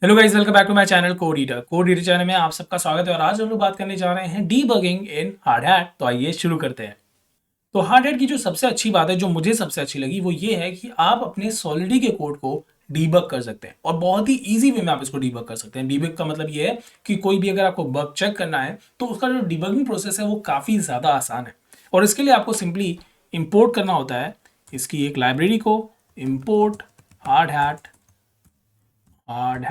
Hello guys, welcome back to my channel code reader. Code reader channel में आप सबका स्वागत है और आज हम लोग बात करने जा रहे हैं डीबगिंग इन हार्ड हैट। तो आइए शुरू करते हैं। तो हार्ड हैट की जो सबसे अच्छी बात है, जो मुझे सबसे अच्छी लगी, वो ये है कि आप अपने सॉलिडी के कोड को डीबग कर सकते हैं और बहुत ही इजी वे में आप इसको डीबग कर सकते हैं। डीबग का मतलब ये है कि कोई भी अगर आपको बग चेक करना है तो उसका जो डीबगिंग प्रोसेस है वो काफ़ी ज़्यादा आसान है। और इसके लिए आपको सिंपली इंपोर्ट करना होता है इसकी एक लाइब्रेरी को, इंपोर्ट हार्ड हैट। और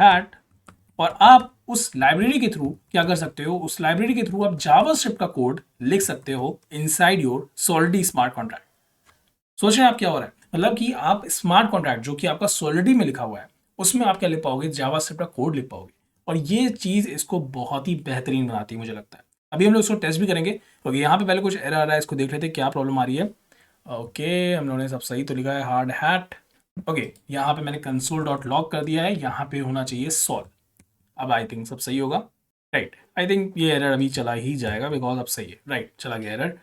आप उस लाइब्रेरी के थ्रू क्या कर सकते हो, उस लाइब्रेरी के थ्रू आप जावास्क्रिप्ट का कोड लिख सकते हो इनसाइड योर सॉलिडी स्मार्ट कॉन्ट्रैक्ट। सोच रहे हैं आप क्या हो रहा है, मतलब कि आप स्मार्ट कॉन्ट्रैक्ट जो कि आपका सॉलिडी में लिखा हुआ है उसमें आप क्या लिख पाओगे, जावास्क्रिप्ट का कोड लिख पाओगे। और ये चीज़ इसको बहुत ही बेहतरीन बनाती है मुझे लगता है। अभी हम लोग इसको टेस्ट भी करेंगे। ओके, यहाँ पे पहले कुछ एरर आ रहा है, इसको देख लेते हैं क्या प्रॉब्लम आ रही है। ओके, हम लोगों ने सब सही तो लिखा है, हार्ड हैट। ओके, यहाँ पे मैंने कंसोल डॉट लॉग कर दिया है, यहाँ पे होना चाहिए सॉल्व। अब आई थिंक सब सही होगा। राइट, आई थिंक ये एरर अभी चला ही जाएगा बिकॉज अब सही है। राइट, चला गया एरर।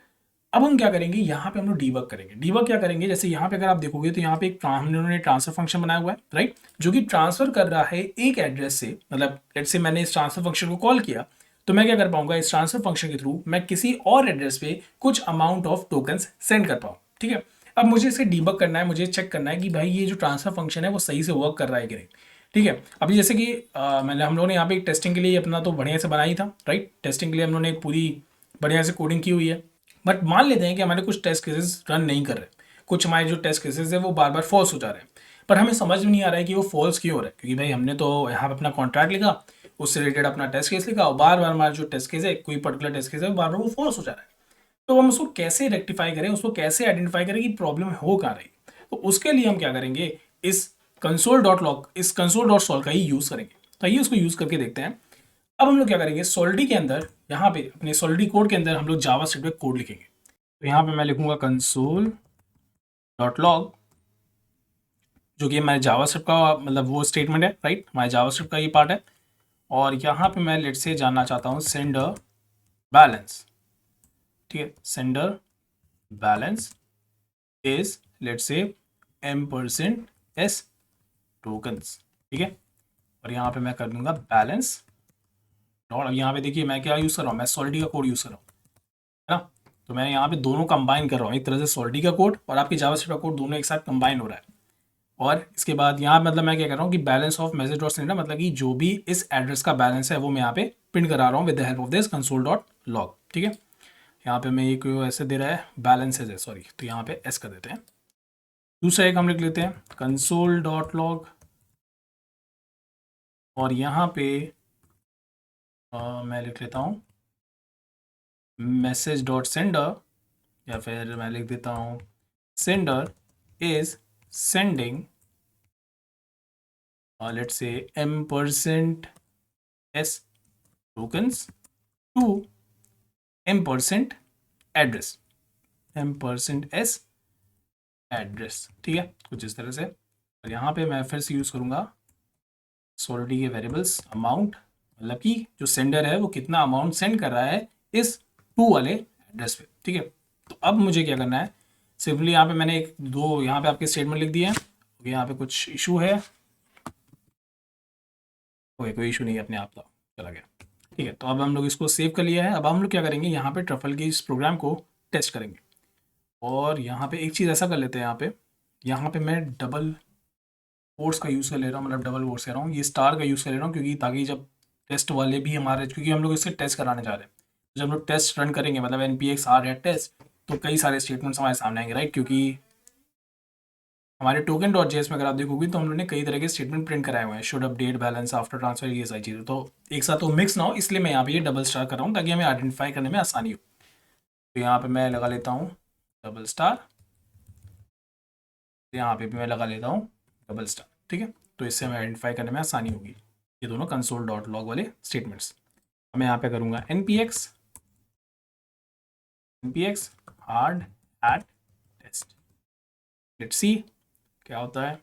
अब हम क्या करेंगे, यहाँ पे हम लोग डीबग करेंगे। डीबग क्या करेंगे, जैसे यहाँ पे अगर आप देखोगे तो यहाँ पे एक हम लोगों ने ट्रांसफर फंक्शन बनाया हुआ है, राइट, जो कि ट्रांसफर कर रहा है एक एड्रेस से। मतलब लेट्स से मैंने इस ट्रांसफर फंक्शन को कॉल किया तो मैं क्या कर पाऊंगा, इस ट्रांसफर फंक्शन के थ्रू मैं किसी और एड्रेस पे कुछ अमाउंट ऑफ टोकन्स सेंड कर पाऊँ। ठीक है, अब मुझे इसे डीबग करना है, मुझे चेक करना है कि भाई ये जो ट्रांसफर फंक्शन है वो सही से वर्क कर रहा है कि नहीं। ठीक है, अभी जैसे कि मैंने हम लोगों ने यहाँ पे एक टेस्टिंग के लिए अपना तो बढ़िया से बनाई था। राइट, टेस्टिंग के लिए हम लोगों ने एक पूरी बढ़िया से कोडिंग की हुई है। बट मान लेते हैं कि हमारे कुछ टेस्ट केसेस रन नहीं कर रहे, कुछ हमारे जो टेस्ट केसेस है वो बार बार फॉल्स हो जा रहे हैं। पर हमें समझ में नहीं आ रहा है कि वो फॉल्स क्यों हो रहा है, क्योंकि भाई हमने तो यहाँ पे अपना कॉन्ट्रैक्ट लिखा, उससे रिलेटेड अपना टेस्ट केस लिखा और बार बार हमारा जो टेस्ट केस है, कोई पर्टिकुलर टेस्ट केस है, बार बार वो फॉल्स हो जा रहा है। तो हम उसको कैसे रेक्टिफाई करें, उसको कैसे आइडेंटिफाई करें कि प्रॉब्लम हो कहाँ रही। तो उसके लिए हम क्या करेंगे, इस कंसोल डॉट लॉग, इस कंसोल डॉट सॉल्व का ही यूज़ करेंगे। तो आइए उसको यूज़ करके देखते हैं। अब हम लोग क्या करेंगे, सोल्डी के अंदर, यहाँ पे अपने सोल्डी कोड के अंदर हम लोग जावास्क्रिप्ट में कोड लिखेंगे। तो यहाँ पे मैं लिखूंगा कंसोल डॉट लॉग, जो कि हमारे जावास्क्रिप्ट का मतलब वो स्टेटमेंट है, राइट, हमारे जावास्क्रिप्ट का ये पार्ट है। और यहाँ पे मैं लेट से जानना चाहता हूँ सेंडर बैलेंस। ठीक है, सेंडर बैलेंस इज लेट से m% s टोकन्स। ठीक है, और यहाँ पे मैं कर दूंगा बैलेंस डॉट। अब यहाँ पे देखिए मैं क्या यूज़ कर रहा हूँ, मैं सॉलिडी का कोड यूज़ कर रहा हूँ, है ना। तो मैं यहाँ पे दोनों कंबाइन कर रहा हूँ, एक तरह से सॉलिडी का कोड और आपकी जावास्क्रिप्ट का कोड दोनों एक साथ कंबाइन हो रहा है। और इसके बाद यहाँ मतलब मैं क्या कर रहा हूँ कि balance of message dot sender, मतलब कि जो भी इस एड्रेस का बैलेंस है वो मैं यहाँ पे प्रिंट करा रहा हूँ with the help of this console dot log. ठीक है, यहाँ पे मैं एक ऐसे दे रहा है बैलेंसेज है, सॉरी, तो यहाँ पे एस कर देते हैं। दूसरा एक हम लिख लेते हैं कंसोल डॉट लॉग और यहाँ पे मैं लिख लेता हूँ मैसेज डॉट सेंडर, या फिर मैं लिख देता हूँ sender is sending let's say m%s tokens to m%address, m%s address. ठीक है, कुछ इस तरह से। और यहाँ पे मैं फिर से यूज़ करूँगा सॉलिडी के वेरिएबल्स अमाउंट, मतलब कि जो सेंडर है वो कितना अमाउंट सेंड कर रहा है इस टू वाले एड्रेस पे। ठीक है, तो अब मुझे क्या करना है, सिंपली यहाँ पे मैंने एक दो यहाँ पे आपके स्टेटमेंट लिख दिए हैं। यहाँ पे कुछ इशू है, कोई इशू नहीं है, अपने आप तो चला गया। ठीक है, तो अब हम लोग इसको सेव कर लिया है। अब हम लोग क्या करेंगे, यहाँ पे ट्रफल के इस प्रोग्राम को टेस्ट करेंगे। और यहाँ पे एक चीज़ ऐसा कर लेते हैं, यहाँ पे मैं डबल कोट्स का यूज़ कर ले रहा हूँ, मतलब डबल कोट्स कह रहा हूँ, ये स्टार का यूज़ कर ले रहा हूँ, क्योंकि ताकि जब टेस्ट वाले भी हमारे, क्योंकि हम लोग इससे टेस्ट कराने जा रहे हैं, जब हम लोग टेस्ट रन करेंगे मतलब npx हार्ड टेस्ट, तो कई सारे स्टेटमेंट्स हमारे सामने आएंगे, राइट। क्योंकि हमारे टोकन डॉट जेएस में अगर आप देखोगे तो हम लोगों ने कई तरह के स्टेटमेंट प्रिंट कराए हुए हैं, should update balance after transfer, ये सारी चीज़ें तो एक साथ तो मिक्स ना हो, इसलिए मैं यहाँ पे ये डबल स्टार कर रहा हूँ ताकि हमें आइडेंटिफाई करने में आसानी हो। तो यहाँ पे मैं लगा लेता हूँ डबल स्टार, यहाँ पे भी मैं लगा लेता हूँ डबल स्टार। ठीक है, तो इससे हमें आइडेंटिफाई करने में आसानी होगी, ये दोनों कंसोल डॉट लॉग वाले स्टेटमेंट्स। मैं यहाँ पे करूँगा npx Hardhat test, let's see क्या होता है।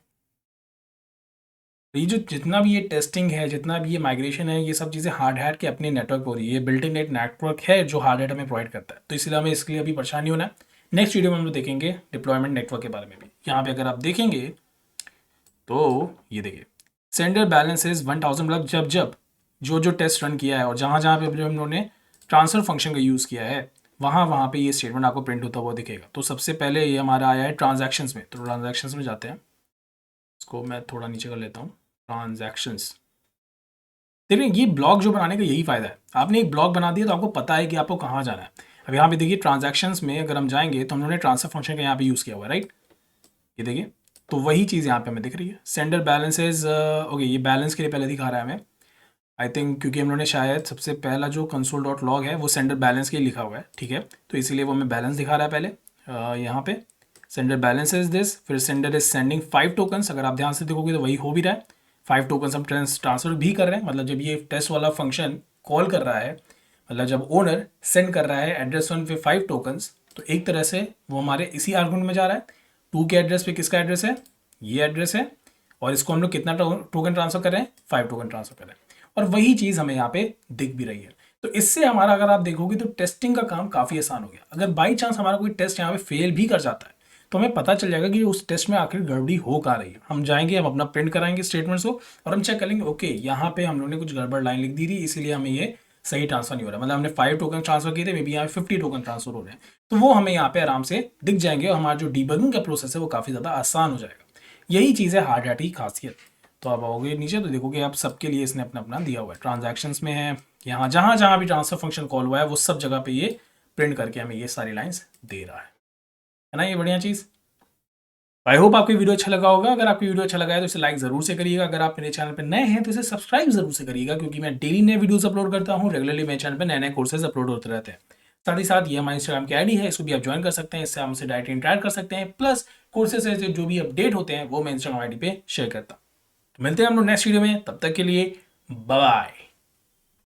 ये जो जितना भी ये टेस्टिंग है, जितना भी ये माइग्रेशन है, ये सब चीज़ें हार्ड हैट के अपने नेटवर्क पर हो रही है। ये बिल्ट इन नेट नेटवर्क है जो हार्ड हैट हमें प्रोवाइड करता है, तो इसलिए हमें इसके लिए अभी परेशानी होना है। नेक्स्ट वीडियो में हम लोग देखेंगे डिप्लॉयमेंट नेटवर्क के बारे में भी। यहाँ पे अगर आप देखेंगे तो ये देखिए सेंडर बैलेंस इज 1000, मतलब जब जब जो टेस्ट रन किया है और जहाँ जहाँ पे हम लोगों ने ट्रांसफर फंक्शन का यूज़ किया है वहाँ पे ये स्टेटमेंट आपको प्रिंट होता हुआ दिखेगा। तो सबसे पहले ये हमारा आया है ट्रांजैक्शंस में, तो ट्रांजैक्शंस में जाते हैं। इसको मैं थोड़ा नीचे कर लेता हूँ, ट्रांजैक्शंस। देखिए ये ब्लॉग जो बनाने का यही फ़ायदा है, आपने एक ब्लॉग बना दिया तो आपको पता है कि आपको कहाँ जाना है। अब यहाँ पे देखिए ट्रांजैक्शंस में अगर हम जाएंगे तो हमने ट्रांसफर फंक्शन का यहाँ पे यूज़ किया हुआ है, राइट। ये देखिए, तो वही चीज़ यहाँ पे हमें दिख रही है। सेंडर बैलेंसेज, ओके, ये बैलेंस के लिए पहले दिखा रहा है हमें, आई थिंक, क्योंकि हम लोगों ने शायद सबसे पहला जो कंसोल डॉट लॉग है वो सेंडर बैलेंस के लिए लिखा हुआ है, ठीक है। तो इसीलिए वो हमें बैलेंस दिखा रहा है पहले यहाँ पे। सेंडर बैलेंस इज दिस, फिर सेंडर इज सेंडिंग 5 टोकन्स। अगर आप ध्यान से देखोगे तो वही हो भी रहा है, 5 टोकन्स हम ट्रांसफर भी कर रहे हैं। मतलब जब ये टेस्ट वाला फंक्शन कॉल कर रहा है, मतलब जब ओनर सेंड कर रहा है एड्रेस 1 पे 5 टोकन्स, तो एक तरह से वो हमारे इसी आर्गुमेंट में जा रहा है। 2 के एड्रेस पे किसका एड्रेस है, ये एड्रेस है, और इसको हम लोग कितना टोकन ट्रांसफर कर रहे हैं, 5 टोकन ट्रांसफर कर रहे हैं, और वही चीज़ हमें यहाँ पे दिख भी रही है। तो इससे हमारा, अगर आप देखोगे तो टेस्टिंग का काम काफ़ी आसान हो गया। अगर बाई चांस हमारा कोई टेस्ट यहाँ पे फेल भी कर जाता है तो हमें पता चल जाएगा कि उस टेस्ट में आखिर गड़बड़ी हो कहाँ रही है। हम जाएंगे, हम अपना प्रिंट कराएंगे स्टेटमेंट्स को और हम चेक करेंगे, ओके यहाँ पे हम लोग ने कुछ गड़बड़ लाइन लिख दी थी, इसीलिए हमें ये सही ट्रांसफर नहीं हो रहा। मतलब हमने 5 टोकन ट्रांसफर किए थे, मे बी यहाँ 50 टोकन ट्रांसफर हो रहे हैं, तो वो हमें यहाँ पे आराम से दिख जाएंगे और हमारा जो डीबगिंग का प्रोसेस है वो काफ़ी ज़्यादा आसान हो जाएगा। यही चीज़ है हार्ड हैट की खासियत। तो आप आओगे नीचे तो देखोगे आप सबके लिए इसने अपना अपना दिया हुआ है, ट्रांजैक्शंस में है, यहाँ जहाँ जहाँ भी ट्रांसफर फंक्शन कॉल हुआ है वो सब जगह पे ये प्रिंट करके हमें ये सारी लाइंस दे रहा है ना, ये बढ़िया चीज़। आई होप आपको वीडियो अच्छा लगा होगा। अगर आपको वीडियो अच्छा लगा है तो इसे लाइक जरूर से करिएगा। अगर आप मेरे चैनल पर नए हैं तो इसे सब्सक्राइब जरूर से करिएगा, क्योंकि मैं डेली नए वीडियोस अपलोड करता हूँ। रेगुलरली मेरे चैनल पर नए नए कोर्सेज अपलोड होते रहते हैं। साथ ही साथ ये हमारे इंस्टाग्राम की आईडी है, इसको भी आप ज्वाइन कर सकते हैं, इससे हमसे डायरेक्ट इंटरेक्ट कर सकते हैं। प्लस कोर्सेज से जो भी अपडेट होते हैं वो मैं इंस्टाग्राम आईडी पे शेयर करता हूँ। तो मिलते हैं हम लोग नेक्स्ट वीडियो में, तब तक के लिए बाय बाय।